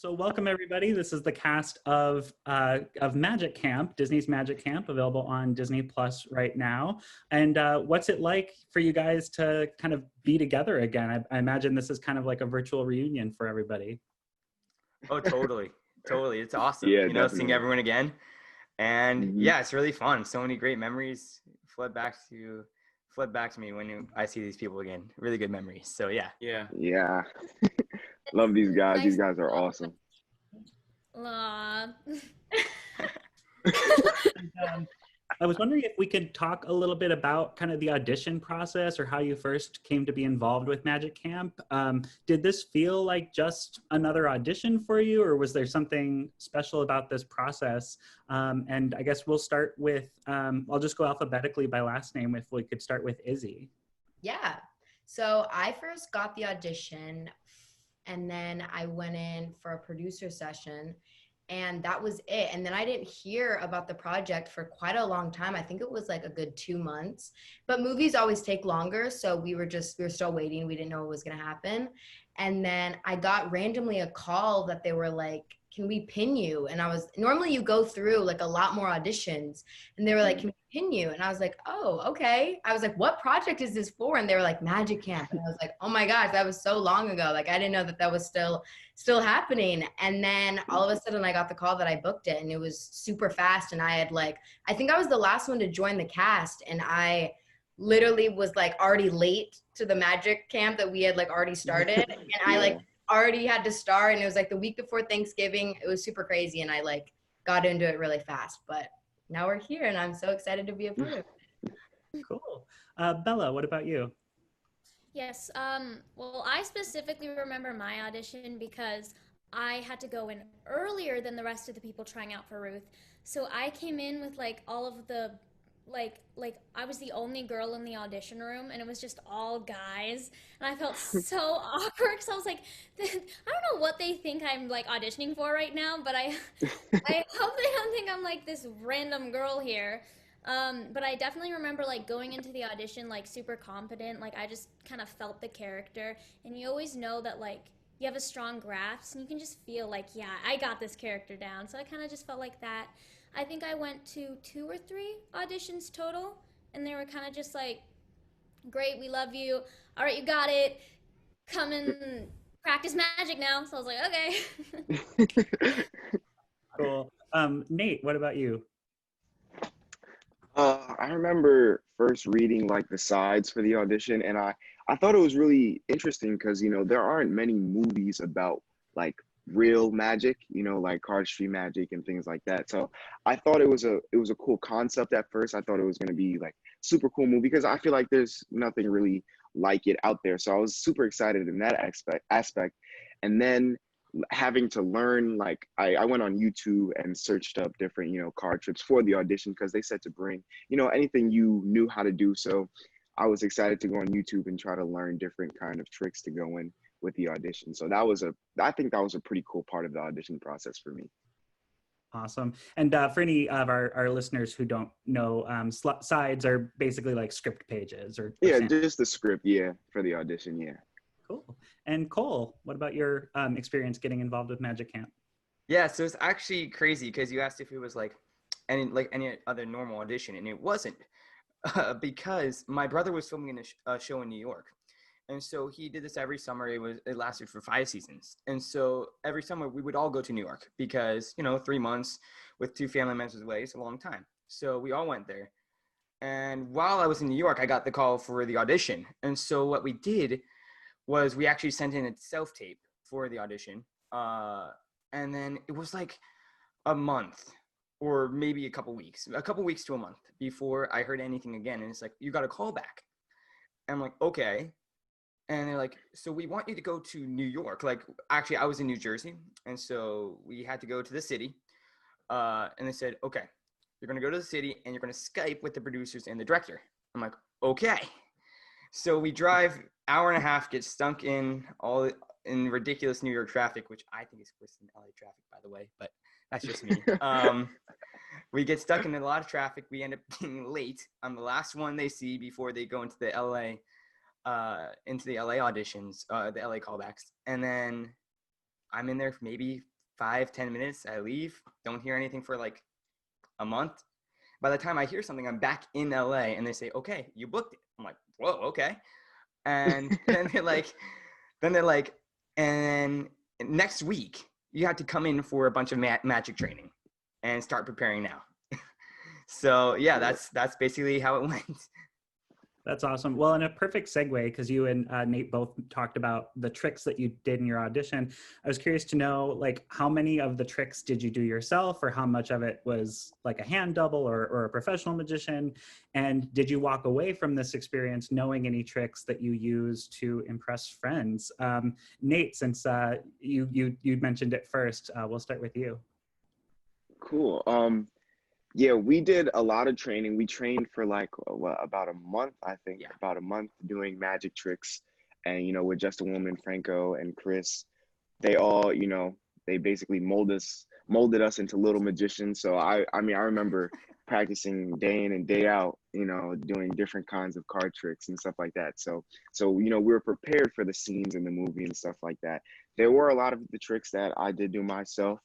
So welcome everybody. This is the cast of Magic Camp, Disney's Magic Camp, available on Disney Plus right now. And what's it like for you guys to kind of be together again? I imagine this is kind of like a virtual reunion for everybody. Oh, totally. Totally. It's awesome. Yeah, seeing definitely. everyone again. And Mhm. yeah, it's really fun. So many great memories flood back to me when I see these people again. Really good memories. So yeah. Yeah. Love these guys. These guys are awesome. Aw. And, I was wondering if we could talk a little bit about kind of the audition process or how you first came to be involved with Magic Camp. Did this feel like just another audition for you, or was there something special about this process? And I guess we'll start with, I'll just go alphabetically by last name if we could start with Izzy. Yeah. So I first got the audition and then I went in for a producer session. And that was it. And then I didn't hear about the project for quite a long time. I think it was like a good 2 months. But movies always take longer. So we were still waiting. We didn't know what was going to happen. And then I got randomly a call that they were like, can we pin you? And normally you go through like a lot more auditions. And they were like, can we pin you? And I was like, oh, okay. I was like, what project is this for? And they were like, Magic Camp. And I was like, oh my gosh, that was so long ago. Like I didn't know that was still happening. And then all of a sudden I got the call that I booked it, and it was super fast. And I think I was the last one to join the cast, and I literally was like already late to the Magic Camp that we had like already started. And I like already had to start, and it was like the week before Thanksgiving. It was super crazy, and I like got into it really fast. But now we're here, and I'm so excited to be a part of it. Cool. Bella, what about you? Yes. Well, I specifically remember my audition because I had to go in earlier than the rest of the people trying out for Ruth. So I came in with like all of the like I was the only girl in the audition room, and it was just all guys, and I felt so awkward because I was like, I don't know what they think I'm like auditioning for right now, but I hope they don't think I'm like this random girl here. But I definitely remember like going into the audition like super confident, like I just kind of felt the character, and you always know that like you have a strong grasp and you can just feel like, yeah, I got this character down. So I kind of just felt like that. I think I went to 2 or 3 auditions total, and they were kind of just like, great, we love you, all right, you got it, come and practice magic now. So I was like, okay. Cool. Nate, what about you? I remember first reading like the sides for the audition, and I thought it was really interesting because there aren't many movies about like real magic, like cardistry magic and things like that. So I thought it was a cool concept at first. I thought it was going to be like super cool movie because I feel like there's nothing really like it out there. So I was super excited in that aspect. And then having to learn, like I went on YouTube and searched up different card trips for the audition because they said to bring anything you knew how to do. So I was excited to go on YouTube and try to learn different kind of tricks to go in with the audition. So I think that was a pretty cool part of the audition process for me. Awesome. And for any of our listeners who don't know, sides are basically like script pages or yeah, just the script, for the audition, Cool. And Cole, what about your experience getting involved with Magic Camp? Yeah, so it's actually crazy because you asked if it was like any other normal audition, and it wasn't because my brother was filming a show in New York. And so he did this every summer. It lasted for 5 seasons. And so every summer we would all go to New York because, 3 months with 2 family members away is a long time. So we all went there. And while I was in New York, I got the call for the audition. And so what we did was we actually sent in a self-tape for the audition. And then it was like a month or maybe a couple weeks to a month before I heard anything again. And it's like, you got a call back. And I'm like, okay. And they're like, so we want you to go to New York. Like, actually, I was in New Jersey. And so we had to go to the city. And they said, okay, you're going to go to the city and you're going to Skype with the producers and the director. I'm like, okay. So we drive hour and a half, get stunk in ridiculous New York traffic, which I think is worse than LA traffic, by the way, but that's just me. We get stuck in a lot of traffic. We end up being late. I'm the last one they see before they go into the LA auditions, the LA callbacks. And then I'm in there for maybe 5-10 minutes. I leave, don't hear anything for like a month. By the time I hear something, I'm back in LA, and they say, "Okay, you booked it." I'm like, "Whoa, okay." And then they're like, and next week you have to come in for a bunch of magic training and start preparing now. So yeah, that's basically how it went. That's awesome. Well, and a perfect segue, because you and Nate both talked about the tricks that you did in your audition. I was curious to know, like, how many of the tricks did you do yourself, or how much of it was like a hand double or a professional magician? And did you walk away from this experience knowing any tricks that you use to impress friends? Nate, since you mentioned it first, we'll start with you. Cool. Yeah, we did a lot of training. We trained for like about a month, I think, about a month doing magic tricks. And, with Just a Woman, Franco, and Chris, they all, they basically molded us into little magicians. So I remember practicing day in and day out, doing different kinds of card tricks and stuff like that. So we were prepared for the scenes in the movie and stuff like that. There were a lot of the tricks that I did do myself.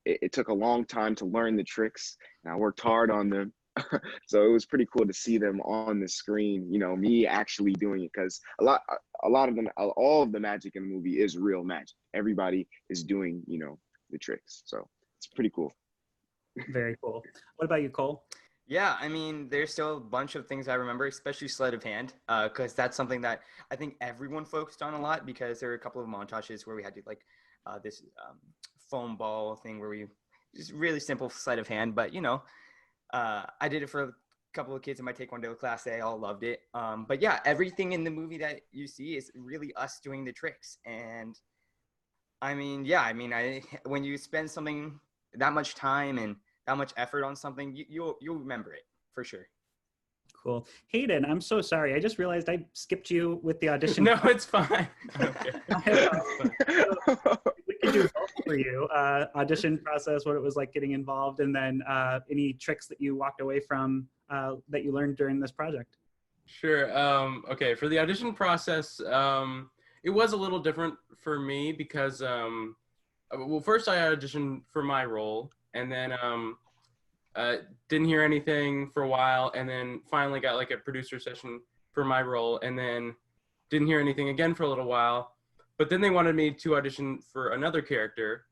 It took a long time to learn the tricks, and I worked hard on them. So it was pretty cool to see them on the screen, me actually doing it, because a lot of them, all of the magic in the movie is real magic. Everybody is doing, the tricks. So it's pretty cool. Very cool. What about you, Cole? Yeah, I mean, there's still a bunch of things I remember, especially sleight of hand, because that's something that I think everyone focused on a lot, because there were a couple of montages where we had to like this foam ball thing where we just really simple sleight of hand. But I did it for a couple of kids in my Taekwondo class. They all loved it. But yeah, everything in the movie that you see is really us doing the tricks. And I mean, when you spend something that much time and that much effort on something, you'll remember it for sure. Cool. Hayden, I'm so sorry. I just realized I skipped you with the audition. No, it's fine. Okay. We could do both for you. Audition process, what it was like getting involved, and then any tricks that you walked away from that you learned during this project. Sure. Okay, for the audition process, it was a little different for me because, well, first I auditioned for my role, and then didn't hear anything for a while, and then finally got like a producer session for my role, and then didn't hear anything again for a little while. But then they wanted me to audition for another character.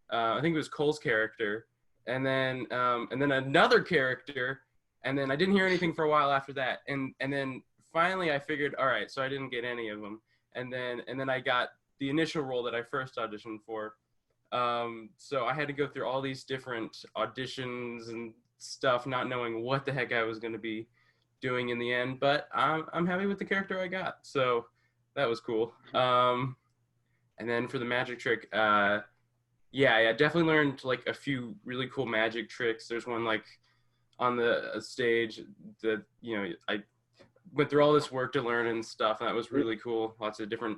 I think it was Cole's character, and then another character, and then I didn't hear anything for a while after that. And then finally I figured, all right, so I didn't get any of them. And then I got the initial role that I first auditioned for. So I had to go through all these different auditions and stuff, not knowing what the heck I was going to be doing in the end. But I'm happy with the character I got, so that was cool. And then for the magic trick, I definitely learned like a few really cool magic tricks. There's one like on the stage that, I went through all this work to learn and stuff, and that was really cool. Lots of different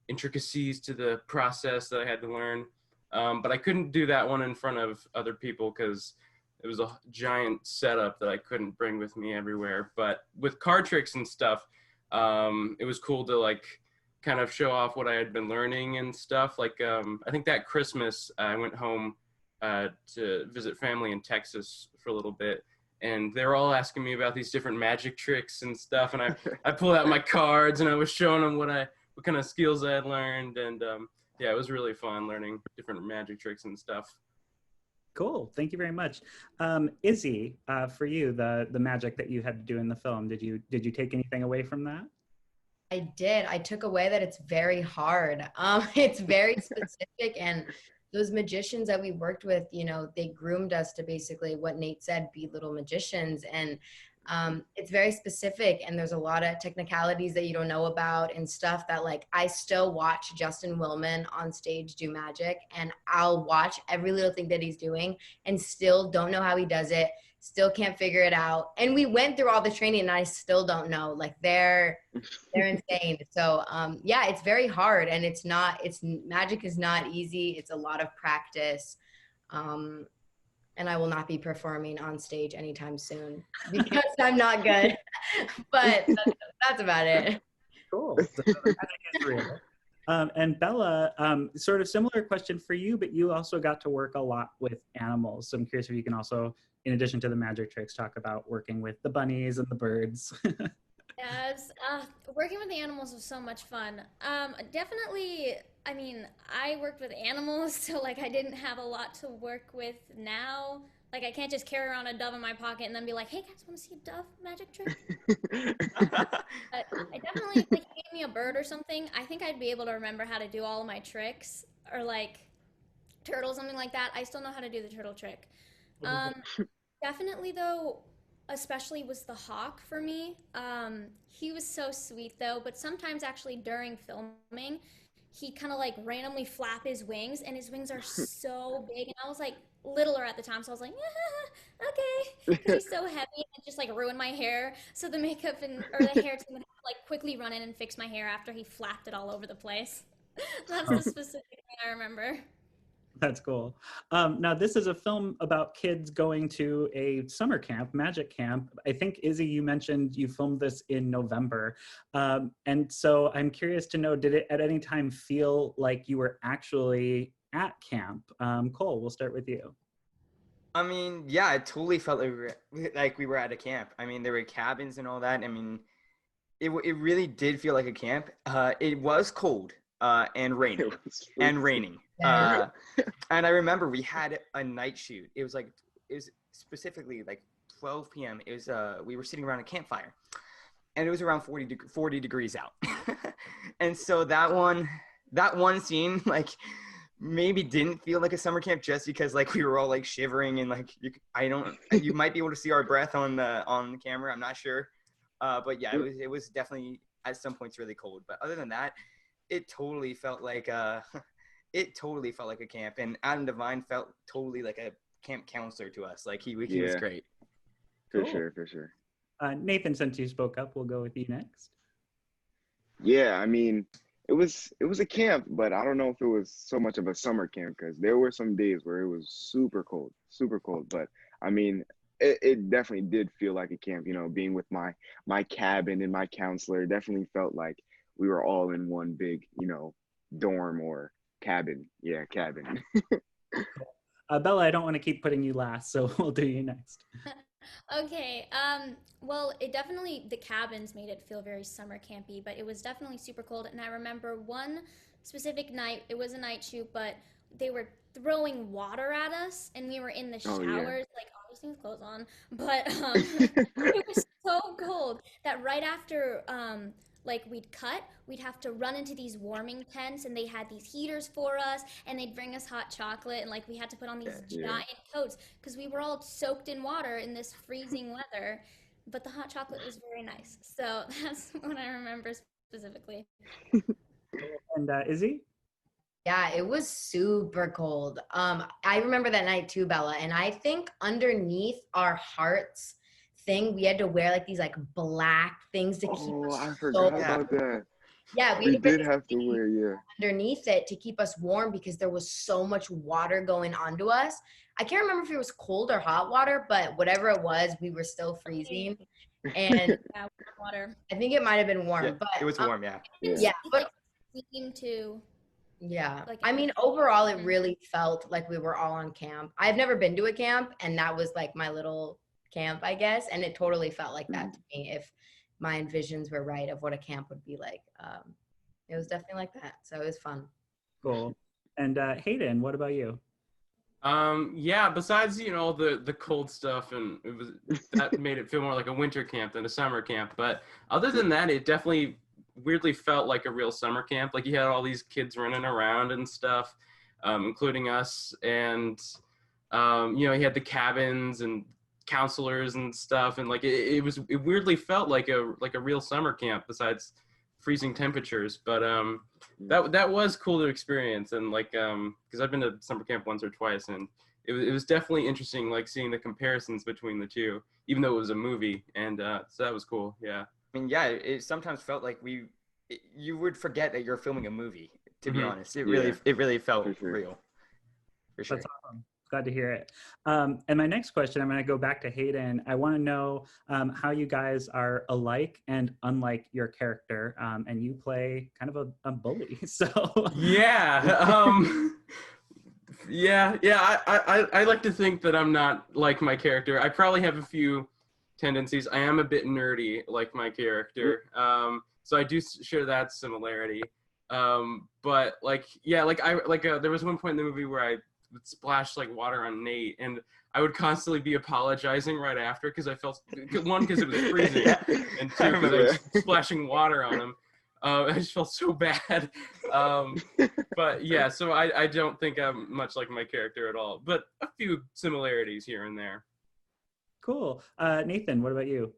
intricacies to the process that I had to learn. But I couldn't do that one in front of other people because it was a giant setup that I couldn't bring with me everywhere. But with card tricks and stuff, it was cool to like kind of show off what I had been learning and stuff. Like, I think that Christmas I went home to visit family in Texas for a little bit, and they were all asking me about these different magic tricks and stuff. And I pulled out my cards and I was showing them what kind of skills I had learned. And yeah, it was really fun learning different magic tricks and stuff. Cool. Thank you very much. Izzy, for you, the magic that you had to do in the film, did you take anything away from that? I did. I took away that it's very hard. It's very specific, and those magicians that we worked with, they groomed us to basically what Nate said, be little magicians. And it's very specific, and there's a lot of technicalities that you don't know about and stuff that, like, I still watch Justin Willman on stage do magic, and I'll watch every little thing that he's doing and still don't know how he does it, still can't figure it out. And we went through all the training and I still don't know. Like, they're insane. So yeah, it's very hard, and magic is not easy. It's a lot of practice. And I will not be performing on stage anytime soon because I'm not good. But that's about it. Cool. And Bella, sort of similar question for you, but you also got to work a lot with animals. So I'm curious if you can also, in addition to the magic tricks, talk about working with the bunnies and the birds. Yes, working with the animals was so much fun. Definitely, I mean, I worked with animals, so like I didn't have a lot to work with now. Like I can't just carry around a dove in my pocket and then be like, "Hey guys, want to see a dove magic trick?" But I definitely, if like you gave me a bird or something, I think I'd be able to remember how to do all of my tricks, or like turtle, something like that. I still know how to do the turtle trick. Um, Definitely though, especially was the hawk for me. He was so sweet though, but sometimes actually during filming, he kind of like randomly flap his wings, and his wings are so big, and I was like littler at the time, so I was like, okay, because he's so heavy, and it just like ruined my hair. So the makeup and or the hair team would have to like quickly run in and fix my hair after he flapped it all over the place. That's the specific thing I remember. That's cool. Now, this is a film about kids going to a summer camp, magic camp. I think, Izzy, you mentioned you filmed this in November. And so I'm curious to know, did it at any time feel like you were actually at camp? Cole, we'll start with you. I mean, yeah, it totally felt like we were at a camp. I mean, there were cabins and all that. I mean, it really did feel like a camp. It was cold and raining and raining. Yeah. And I remember we had a night shoot. It was specifically like 12 p.m. It was we were sitting around a campfire, and it was around 40 degrees out. And so that one scene like maybe didn't feel like a summer camp just because like we were all like shivering and like you might be able to see our breath on the camera. I'm not sure. But yeah, it was definitely at some points really cold. But other than that, it totally felt like a camp, and Adam Devine felt totally like a camp counselor to us. Like he was great. For Cool. sure. Nathan, since you spoke up, we'll go with you next. Yeah, I mean, it was a camp, but I don't know if it was so much of a summer camp because there were some days where it was super cold. But I mean, it definitely did feel like a camp. You know, being with my cabin and my counselor definitely felt like we were all in one big, dorm or cabin. Yeah, cabin. Bella, I don't want to keep putting you last, so we'll do you next. Okay. Well, it definitely, the cabins made it feel very summer campy, but it was definitely super cold. And I remember one specific night, it was a night shoot, but they were throwing water at us, and we were in the Oh, showers, yeah. like obviously with clothes on, but it was so cold that right after like we'd have to run into these warming tents, and they had these heaters for us, and they'd bring us hot chocolate, and like we had to put on these Yeah. giant coats because we were all soaked in water in this freezing weather. But the hot chocolate was very nice, so that's what I remember specifically. And Izzy? Yeah, it was super cold. I remember that night too, Bella, and I think underneath our hearts thing, we had to wear like these like black things to keep Oh, us I so forgot about that. yeah, we We had to wear did these have to things wear, yeah. underneath it to keep us warm because there was so much water going onto us. I can't remember if it was cold or hot water, but whatever it was, we were still freezing. And Yeah, water. I think it might have been warm, Yeah, but it was warm. Yeah. Yeah. yeah, but Like seemed to yeah. like I mean, overall, it really felt like we were all on camp. I've never been to a camp, and that was like my little camp, I guess. And it totally felt like that to me if my envisions were right of what a camp would be like. It was definitely like that. So it was fun. Cool. And Hayden, what about you? Yeah, besides, the cold stuff, and that made it feel more like a winter camp than a summer camp. But other than that, it definitely weirdly felt like a real summer camp. Like you had all these kids running around and stuff, including us. And, you had the cabins and counselors and stuff. And like, it weirdly felt like a real summer camp besides freezing temperatures. But, that was cool to experience, and like because I've been to summer camp once or twice, and it was definitely interesting, like seeing the comparisons between the two, even though it was a movie, and so that was cool. Yeah. I mean, yeah, it sometimes felt like you would forget that you're filming a movie. To be honest, it really felt For sure. real. For sure. That's awesome. Glad to hear it. And my next question, I'm going to go back to Hayden. I want to know how you guys are alike and unlike your character. And you play kind of a bully. So Yeah. I like to think that I'm not like my character. I probably have a few tendencies. I am a bit nerdy like my character. So I do share that similarity. But there was one point in the movie where I would splash like water on Nate, and I would constantly be apologizing right after because I felt, one, because it was freezing, and two, because I was splashing water on him. I just felt so bad. But yeah, so I don't think I'm much like my character at all, but a few similarities here and there. Cool. Nathan, what about you?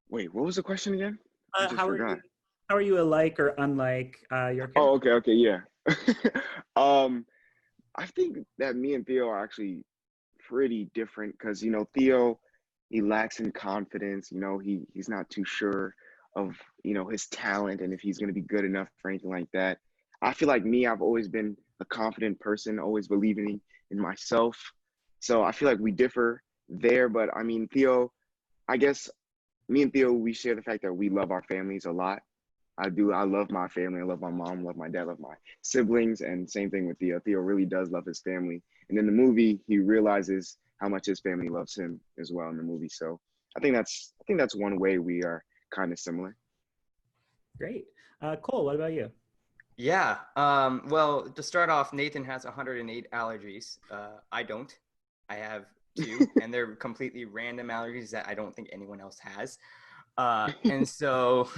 Wait, what was the question again? How are you alike or unlike your character? Oh, okay, yeah. I think that me and Theo are actually pretty different because, you know, Theo, he lacks in confidence. You know, he's not too sure of, you know, his talent and if he's going to be good enough for anything like that. I feel like me, I've always been a confident person, always believing in myself. So I feel like we differ there. But I mean, Theo, I guess me and Theo, we share the fact that we love our families a lot. I love my family. I love my mom, love my dad, love my siblings, and same thing with Theo. Theo really does love his family. And in the movie, he realizes how much his family loves him as well in the movie. So I think that's one way we are kind of similar. Great. Cole, what about you? Yeah. Well, to start off, Nathan has 108 allergies. I don't. I have 2, and they're completely random allergies that I don't think anyone else has. And so,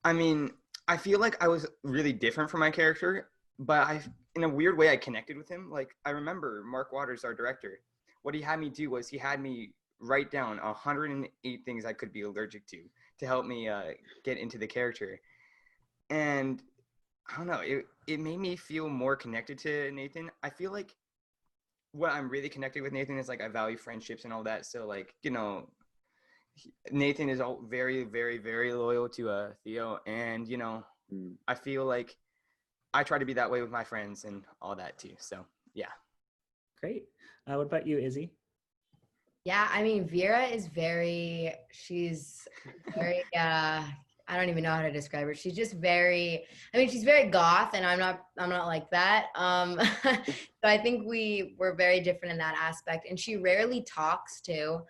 I mean, I feel like I was really different from my character, but in a weird way, I connected with him. Like, I remember Mark Waters, our director, what he had me do was he had me write down 108 things I could be allergic to help me get into the character. And I don't know, it made me feel more connected to Nathan. I feel like what I'm really connected with Nathan is, like, I value friendships and all that. So, like, you know, Nathan is all very, very, very loyal to Theo. And, you know, I feel like I try to be that way with my friends and all that too. So, yeah. Great. What about you, Izzy? Yeah, I mean, Vera is she's very, I don't even know how to describe her. She's just she's very goth, and I'm not like that. So I think we're very different in that aspect, and she rarely talks too.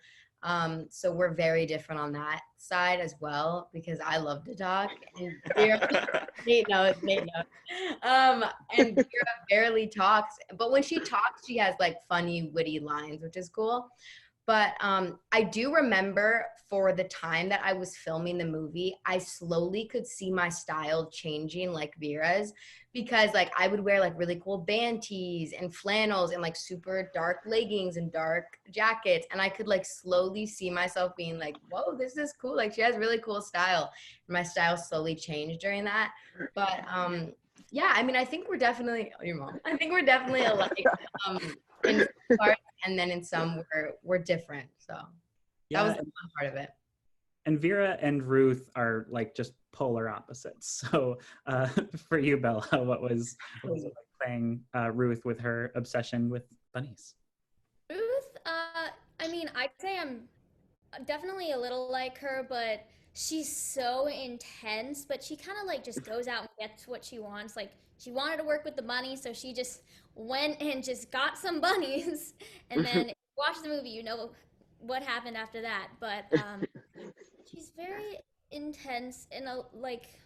So we're very different on that side as well, because I love to talk, and Vera, Nate knows. And Vera barely talks, but when she talks, she has like funny, witty lines, which is cool. But I do remember for the time that I was filming the movie, I slowly could see my style changing like Vera's, because like I would wear like really cool band tees and flannels and like super dark leggings and dark jackets. And I could like slowly see myself being like, whoa, this is cool. Like she has really cool style. And my style slowly changed during that. But yeah, I mean, I think we're definitely, your mom, I think we're definitely alike in some parts, and then in some we're different. So that was the fun part of it. And Vera and Ruth are like just polar opposites. So for you, Bella, what was it like playing Ruth with her obsession with bunnies? Ruth, I mean, I'd say I'm definitely a little like her, but she's so intense, but she kind of like just goes out and gets what she wants. Like she wanted to work with the bunnies, so she just went and just got some bunnies. And then if you watch the movie, you know what happened after that. But she's very intense and like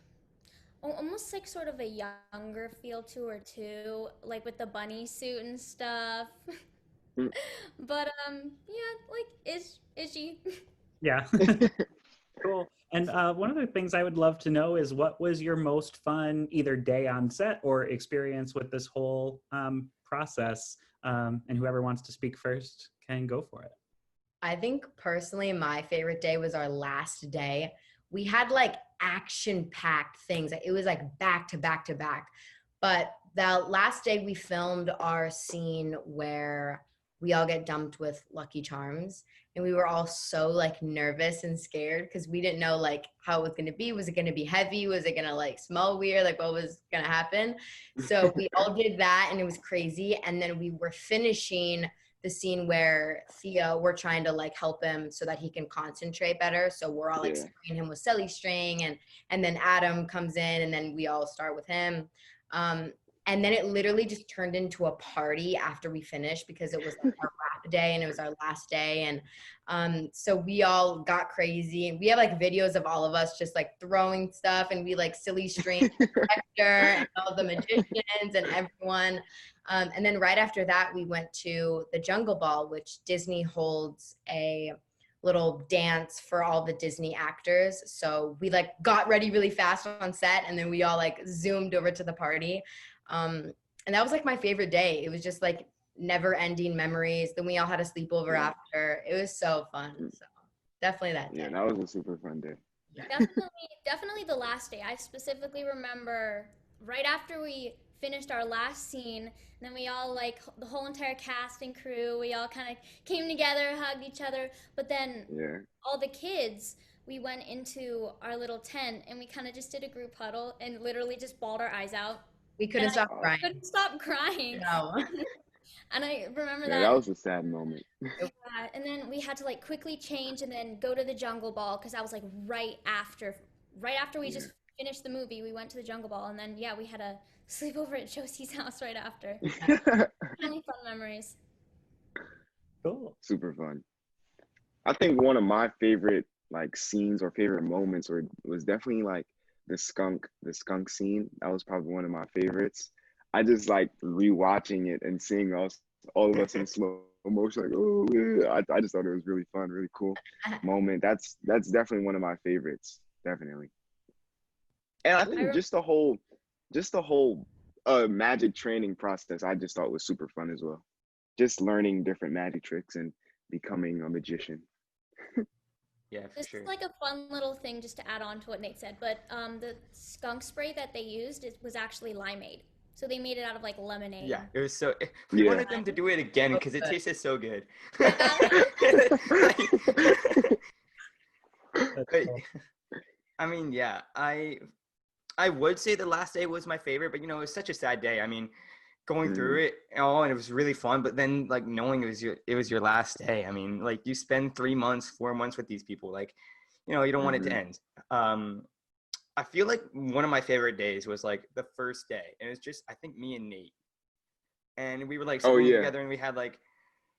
almost like sort of a younger feel to her too, like with the bunny suit and stuff. But yeah, like is she? Yeah. Cool. And one of the things I would love to know is what was your most fun either day on set or experience with this whole process? And whoever wants to speak first can go for it. I think personally, my favorite day was our last day. We had like action-packed things. It was like back to back to back. But the last day we filmed our scene where we all get dumped with Lucky Charms. And we were all so like nervous and scared because we didn't know like how it was going to be. Was it going to be heavy? Was it going to like smell weird? Like what was going to happen? So we all did that and it was crazy. And then we were finishing the scene where Theo, we're trying to like help him so that he can concentrate better. So we're all like spraying him with silly string and then Adam comes in and then we all start with him. And then it literally just turned into a party after we finished because it was like our rap day and it was our last day. And so we all got crazy and we have like videos of all of us just like throwing stuff and we like silly string Hector and all the magicians and everyone. And then right after that, we went to the Jungle Ball, which Disney holds a little dance for all the Disney actors. So we like got ready really fast on set and then we all like zoomed over to the party. And that was like my favorite day. It was just like never ending memories. Then we all had a sleepover after. It was so fun. So definitely that day. Yeah, that was a super fun day. Definitely the last day. I specifically remember right after we finished our last scene, and then we all like the whole entire cast and crew, we all kind of came together, hugged each other, but then all the kids, we went into our little tent and we kind of just did a group huddle and literally just bawled our eyes out. We couldn't stop crying. Couldn't stop crying. No. And I remember that was a sad moment. And then we had to like quickly change and then go to the Jungle Ball because that was like right after we just finished the movie. We went to the Jungle Ball and then we had a sleepover at Josie's house right after. Really fun memories. Cool. Super fun. I think one of my favorite like scenes or favorite moments was definitely like the skunk scene. That was probably one of my favorites. I just like rewatching it and seeing all of us in slow motion, like, oh yeah. I just thought it was really fun, really cool moment. That's definitely one of my favorites, definitely. And I think just the whole magic training process I just thought was super fun as well. Just learning different magic tricks and becoming a magician. Yeah, for this sure. is like a fun little thing just to add on to what Nate said, but the skunk spray that they used was actually limeade. So they made it out of like lemonade. Yeah, it was so. We wanted them to do it again because it tasted so good. I mean, yeah, I would say the last day was my favorite, but you know, it was such a sad day. I mean, going through it all, and it was really fun, but then like knowing it was your last day. I mean, like you spend 3 months, 4 months with these people, like, you know, you don't want it to end. I feel like one of my favorite days was like the first day, and it was just, I think, me and Nate, and we were like sitting together, and we had like,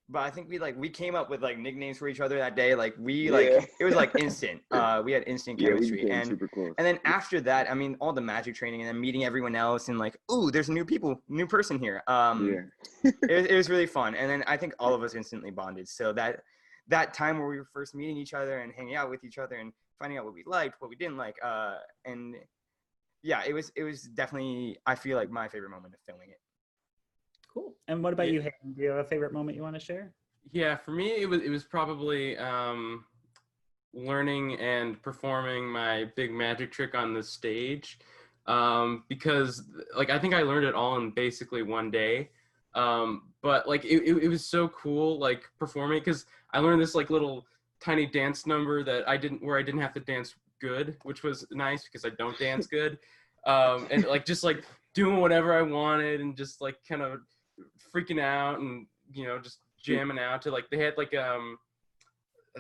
but I think we came up with like nicknames for each other that day. Like it was like instant. We had instant chemistry, and super close. And then after that, I mean, all the magic training and then meeting everyone else and like, ooh, there's new person here. It was really fun, and then I think all of us instantly bonded. So that time where we were first meeting each other and hanging out with each other and finding out what we liked, what we didn't like, and yeah, it was definitely, I feel like, my favorite moment of filming it. Cool. And what about you, Hayden? Do you have a favorite moment you want to share? Yeah, for me, it was probably learning and performing my big magic trick on the stage, because like I think I learned it all in basically one day. But like it was so cool, like performing, because I learned this like little tiny dance number that I didn't have to dance good, which was nice because I don't dance good, and like just like doing whatever I wanted and just like kind of freaking out and, you know, just jamming out to like, they had like I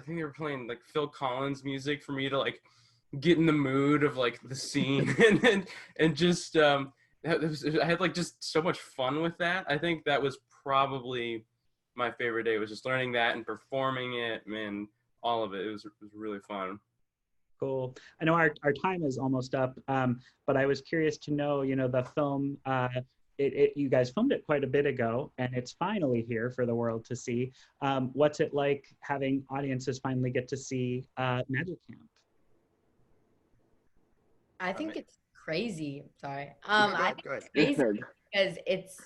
think they were playing like Phil Collins music for me to like get in the mood of like the scene and just I had like just so much fun with that. I think that was probably my favorite day, was just learning that and performing it, and all of it. It was really fun. Cool. I know our time is almost up, but I was curious to know, you know, the film, you guys filmed it quite a bit ago, and it's finally here for the world to see. What's it like having audiences finally get to see Magic Camp? I think it's crazy. Sorry. I think it's crazy because it's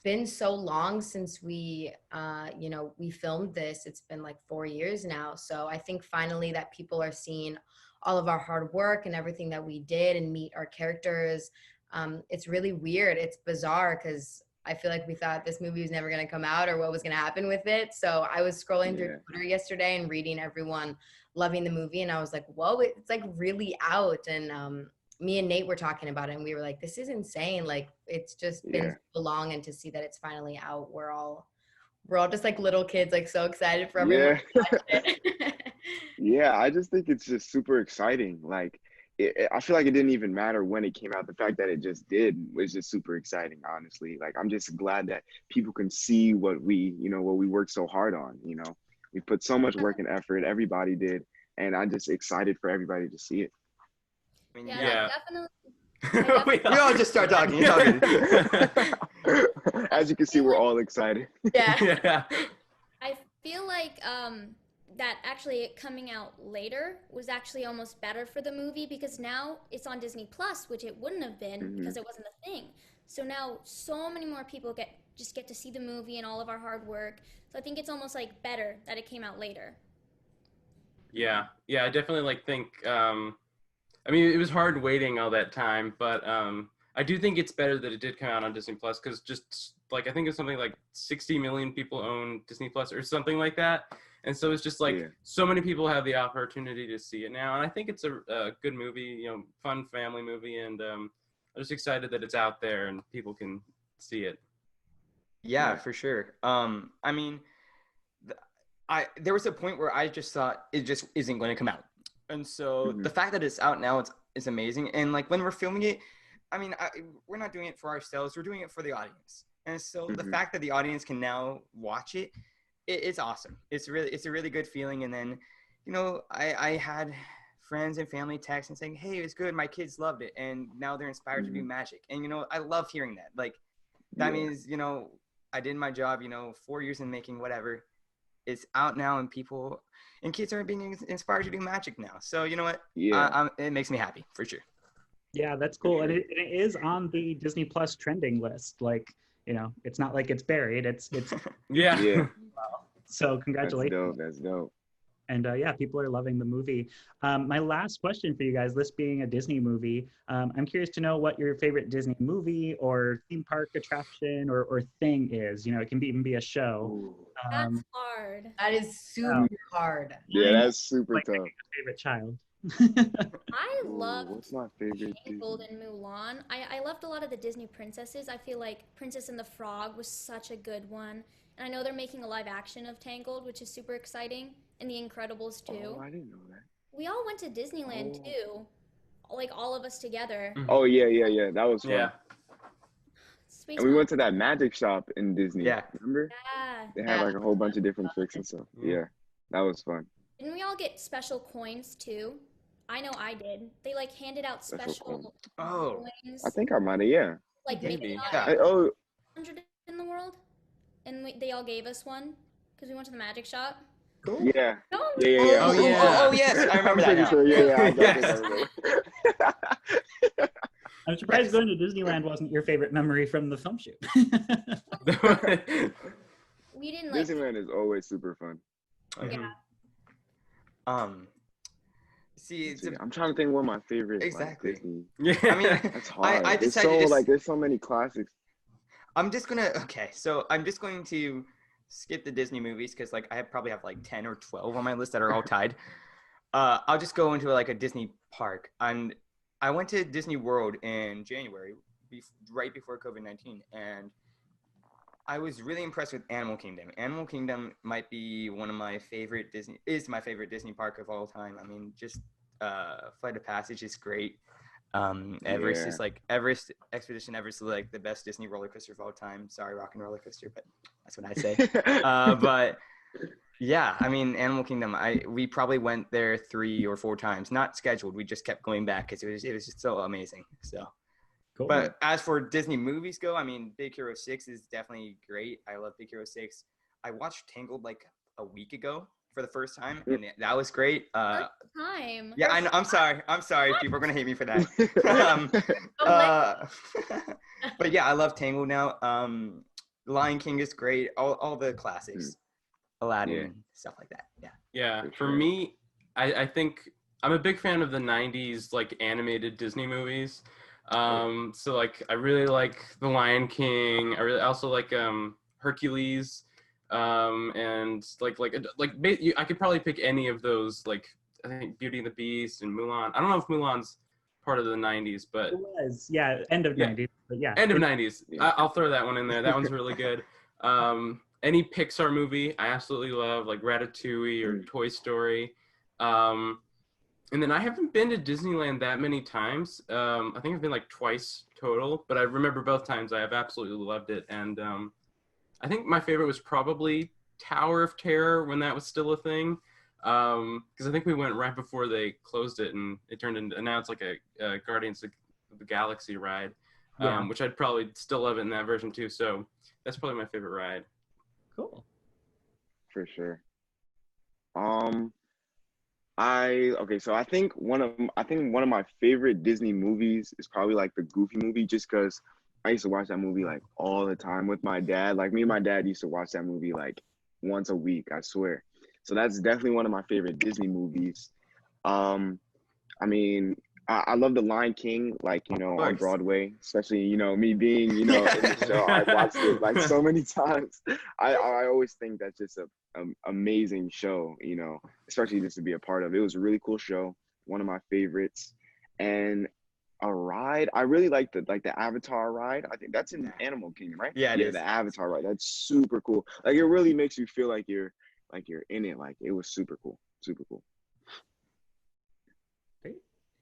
been so long since we filmed this. It's been like 4 years now. So I think finally that people are seeing all of our hard work and everything that we did and meet our characters. It's really weird. It's bizarre because I feel like we thought this movie was never going to come out or what was going to happen with it. So I was scrolling through Twitter yesterday and reading everyone loving the movie. And I was like, whoa, it's like really out. And me and Nate were talking about it and we were like, this is insane. Like it's just been so long, and to see that it's finally out, we're all just like little kids, like so excited for everyone to watch it. Yeah, I just think it's just super exciting. Like, I feel like it didn't even matter when it came out. The fact that it just did was just super exciting, honestly. Like, I'm just glad that people can see what we worked so hard on, We put so much work and effort, everybody did, and I'm just excited for everybody to see it. I mean, Yeah, we all just start talking. As you can see, we're all excited. Yeah. I feel like that actually it coming out later was actually almost better for the movie, because now it's on Disney Plus, which it wouldn't have been because it wasn't a thing. So now so many more people get to see the movie and all of our hard work. So I think it's almost like better that it came out later. Yeah, I definitely think. I mean, it was hard waiting all that time, but I do think it's better that it did come out on Disney Plus, because just like I think it's something like 60 million people own Disney Plus or something like that. And so it's just like so many people have the opportunity to see it now. And I think it's a good movie, fun family movie. And I'm just excited that it's out there and people can see it. Yeah, for sure. I mean, there was a point where I just thought it just isn't going to come out. And so the fact that it's out now, it's amazing. And like when we're filming it, I mean, we're not doing it for ourselves. We're doing it for the audience. And so the fact that the audience can now watch it, it's awesome. It's a really good feeling. And then, I had friends and family text and saying, hey, it's good. My kids loved it. And now they're inspired to do magic. And, I love hearing that. Like, that means, I did my job, 4 years in making, whatever. It's out now, and people and kids are being inspired to do magic now. So, you know what? It makes me happy, for sure. Yeah, that's cool. And it is on the Disney Plus trending list. Like, it's not like it's buried. It's Yeah. So congratulations. That's dope. And people are loving the movie. My last question for you guys, this being a Disney movie, I'm curious to know what your favorite Disney movie or theme park attraction or thing is. It can even be a show. That's hard. That is super hard. Yeah, that's super tough. Favorite child. I loved what's my favorite Tangled and Mulan. I loved a lot of the Disney princesses. I feel like Princess and the Frog was such a good one. And I know they're making a live action of Tangled, which is super exciting. And The Incredibles too. Oh, I didn't know that. We all went to Disneyland too. Like all of us together. Oh yeah. That was fun. Yeah. And we went to that magic shop in Disney. Yeah. Remember? Yeah. They had like a whole bunch of different tricks and stuff. Yeah. That was fun. Didn't we all get special coins too? I know I did. They like handed out special coins. I think I might have, Like maybe not 100 in the world. And they all gave us one because we went to the magic shop. Cool. Yeah. No. Oh, yes. I remember that now. Sure. Yeah. I'm surprised going to Disneyland wasn't your favorite memory from the film shoot. We didn't like Disneyland is always super fun. Yeah. See, I'm trying to think what my favorite. Exactly. Like, Disney. I mean, That's hard. I decided there's so many classics. I'm just going to skip the Disney movies because like I probably have like 10 or 12 on my list that are all tied. I'll just go into like a Disney park. And I went to Disney World in January, right before COVID-19, and I was really impressed with Animal Kingdom. Animal Kingdom might be one of my favorite my favorite Disney park of all time. I mean, just Flight of Passage is great. Everest is like Expedition Everest is like the best Disney roller coaster of all time. Sorry, Rock and Roller Coaster, but that's what I say. But yeah, I mean, Animal Kingdom. We probably went there 3 or 4 times, not scheduled. We just kept going back because it was just so amazing. So. Cool. But as for Disney movies go, I mean, Big Hero 6 is definitely great. I love Big Hero 6. I watched Tangled like a week ago for the first time, and that was great. Time. Yeah, I know. I'm sorry. People are gonna hate me for that. But yeah, I love Tangled now. Lion King is great. All the classics, Aladdin, stuff like that. Yeah. Yeah. For me, I think I'm a big fan of the '90s like animated Disney movies. So like I really like The Lion King. I also like Hercules, and I could probably pick any of those. Like I think Beauty and the Beast and Mulan. I don't know if Mulan's part of the 90s, but It was, yeah, end of 90s, but yeah. End of 90s. Yeah. I'll throw that one in there. That one's really good. Any Pixar movie I absolutely love, like Ratatouille or Toy Story. And then I haven't been to Disneyland that many times. I think I've been like twice total, but I remember both times I have absolutely loved it. And I think my favorite was probably Tower of Terror when that was still a thing. Because I think we went right before they closed it, and it turned into, and now it's like a Guardians of the Galaxy ride, which I'd probably still love it in that version too. So that's probably my favorite ride. Cool. For sure. So I think one of my favorite Disney movies is probably like the Goofy movie, just because I used to watch that movie like all the time with my dad. Like me and my dad used to watch that movie like once a week, I swear. So that's definitely one of my favorite Disney movies. I mean, I love The Lion King, like, on Broadway, especially, me being, in the show. I watched it like so many times. I always think that's just an amazing show, especially just to be a part of. It was a really cool show, one of my favorites. And a ride, I really like the Avatar ride. I think that's in Animal Kingdom, right? Yeah, it is. The Avatar ride. That's super cool. Like, it really makes you feel like you're in it. Like, it was super cool. Super cool.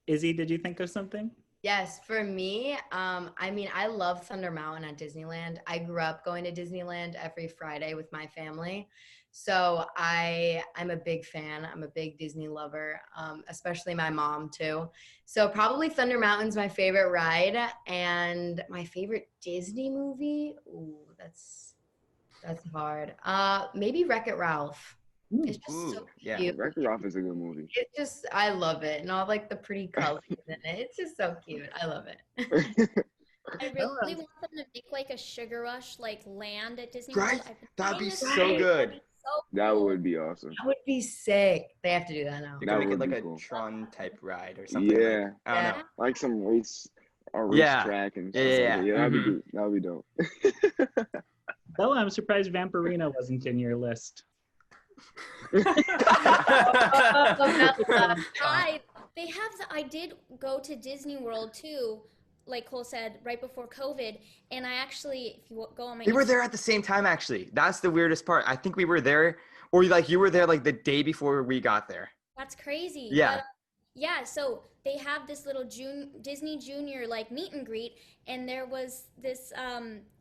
Izzy, did you think of something? Yes, for me, I mean, I love Thunder Mountain at Disneyland. I grew up going to Disneyland every Friday with my family. So I'm a big fan. I'm a big Disney lover, especially my mom too. So probably Thunder Mountain's my favorite ride, and my favorite Disney movie. Ooh, that's hard. Maybe Wreck-It Ralph. It's just so cute. Wreck-It Ralph is a good movie. I love it, and all like the pretty colors in it. It's just so cute. I love it. I really want them to make like a Sugar Rush like land at Disney Right? World. That'd be so good. That would be awesome. That would be sick. They have to do that now. You can make it like a cool. Tron type ride or something. Yeah. I don't know. Like some race track and stuff. Yeah. That'd be good. That would be dope. Bella, I'm surprised Vampirina wasn't in your list. I did go to Disney World too, like Cole said, right before COVID, and I actually, if you go on my We were there at the same time, actually. That's the weirdest part. I think we were there, or like you were there like the day before we got there. That's crazy. Yeah. Yeah, so they have this little Disney Junior like meet and greet, and there was this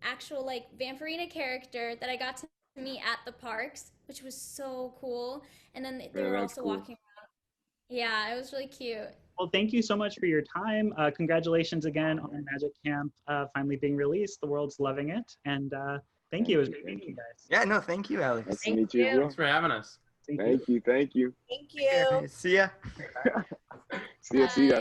actual like Vampirina character that I got to meet at the parks, which was so cool. And then they were also walking around. Yeah, it was really cute. Well, thank you so much for your time. Congratulations again on Magic Camp finally being released. The world's loving it. And thank you. It was great meeting you guys. Yeah, no, thank you, Alex. Nice to meet you as well. Thanks for having us. Thank you. Thank you. See ya. See ya.